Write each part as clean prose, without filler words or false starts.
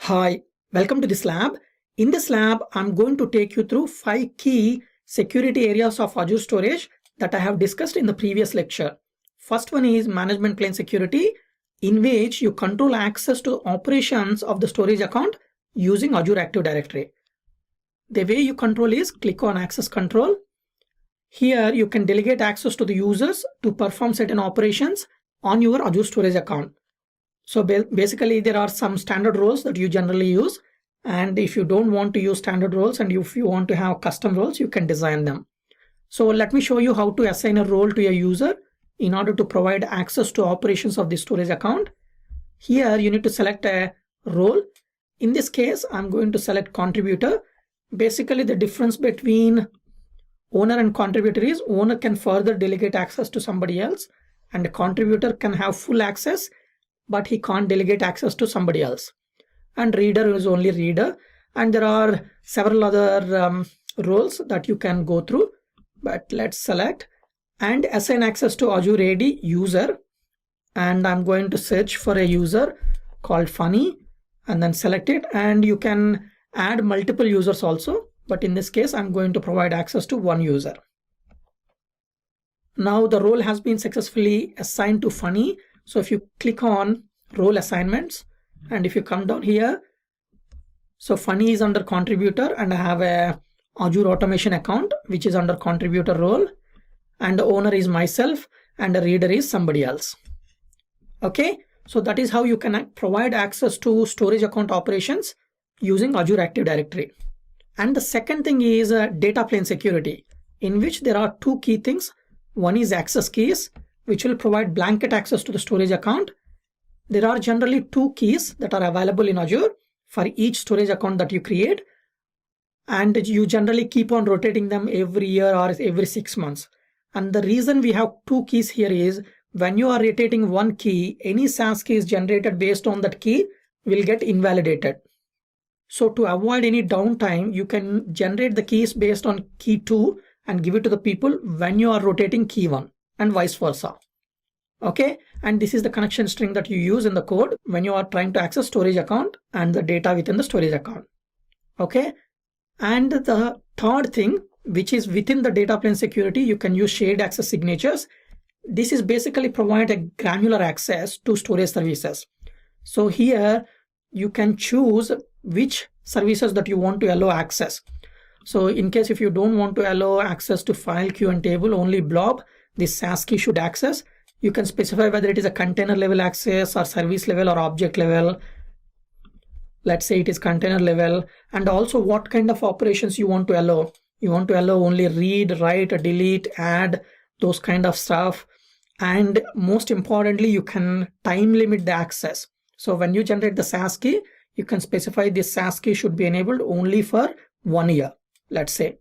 Hi, welcome to this lab. In this lab, I'm going to take you through 5 key security areas of Azure storage that I have discussed in the previous lecture. First one is management plane security, in which you control access to operations of the storage account using Azure Active Directory. The way you control is click on access control. Here you can delegate access to the users to perform certain operations on your Azure storage account. So basically there are some standard roles that you generally use, and if you don't want to use standard roles and if you want to have custom roles, you can design them. So let me show you how to assign a role to a user in order to provide access to operations of the storage account. Here you need to select a role. In this case, I'm going to select contributor. Basically the difference between owner and contributor is owner can further delegate access to somebody else, and a contributor can have full access, but he can't delegate access to somebody else. And reader is only reader. And there are several other roles that you can go through, but let's select and assign access to Azure AD user. And I'm going to search for a user called Funny and then select it. And you can add multiple users also, but in this case, I'm going to provide access to one user. Now the role has been successfully assigned to Funny. So if you click on role assignments and if you come down here, so Funny is under contributor and I have a Azure automation account which is under contributor role, and the owner is myself and the reader is somebody else. Okay, so that is how you can provide access to storage account operations using Azure Active Directory. And the second thing is data plane security, in which there are two key things. One is access keys, which will provide blanket access to the storage account. There are generally two keys that are available in Azure for each storage account that you create, and you generally keep on rotating them every year or every 6 months. And the reason we have two keys here is when you are rotating one key, any SAS key is generated based on that key will get invalidated. So to avoid any downtime, you can generate the keys based on key 2 and give it to the people when you are rotating key 1 and vice versa. Okay, and this is the connection string that you use in the code when you are trying to access storage account and the data within the storage account. Okay, and the third thing, which is within the data plane security, you can use shared access signatures. This is basically provide a granular access to storage services. So here you can choose which services that you want to allow access. So in case if you don't want to allow access to file, queue and table, only blob, this SAS key should access. You can specify whether it is a container level access or service level or object level. Let's say it is container level, and also what kind of operations you want to allow. You want to allow only read, write, delete, add, those kind of stuff. And most importantly, you can time limit the access. So when you generate the SAS key, you can specify this SAS key should be enabled only for 1 year, let's say.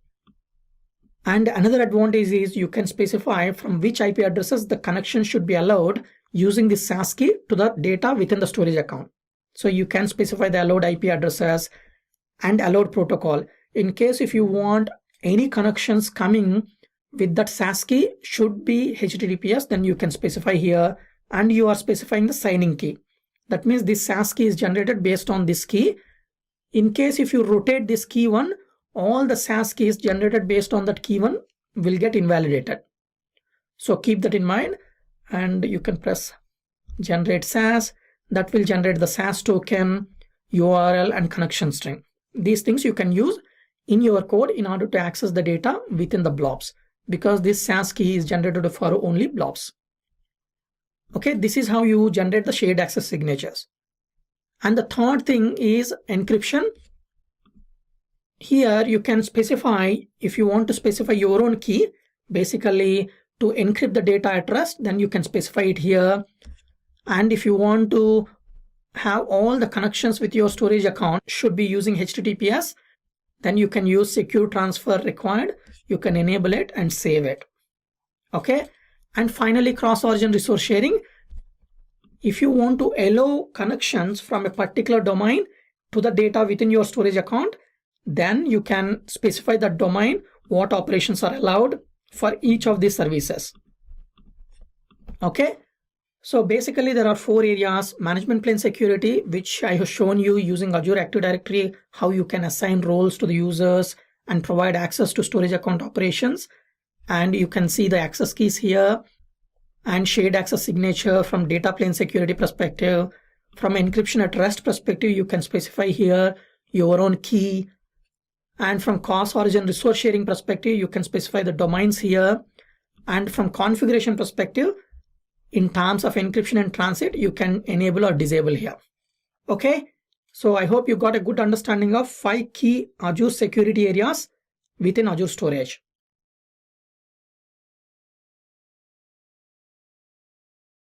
And another advantage is you can specify from which IP addresses the connection should be allowed using the SAS key to the data within the storage account. So you can specify the allowed IP addresses and allowed protocol. In case if you want any connections coming with that SAS key should be HTTPS, then you can specify here, and you are specifying the signing key. That means this SAS key is generated based on this key. In case if you rotate this key 1, all the SAS keys generated based on that key 1 will get invalidated. So keep that in mind, and you can press generate SAS. That will generate the SAS token, URL and connection string. These things you can use in your code in order to access the data within the blobs, because this SAS key is generated for only blobs. Okay, this is how you generate the shared access signatures. And the third thing is encryption. Here you can specify, if you want to specify your own key, basically to encrypt the data at rest, then you can specify it here. And if you want to have all the connections with your storage account should be using HTTPS, then you can use secure transfer required. You can enable it and save it. Okay. And finally, cross-origin resource sharing. If you want to allow connections from a particular domain to the data within your storage account, then you can specify the domain, what operations are allowed for each of these services. Okay. So basically there are 4 areas: management plane security, which I have shown you using Azure Active Directory, how you can assign roles to the users and provide access to storage account operations. And you can see the access keys here and shared access signature from data plane security perspective. From encryption at rest perspective, you can specify here your own key. And from COS origin resource sharing perspective, you can specify the domains here. And from configuration perspective, in terms of encryption and transit, you can enable or disable here. Okay, so I hope you got a good understanding of 5 key Azure security areas within Azure Storage.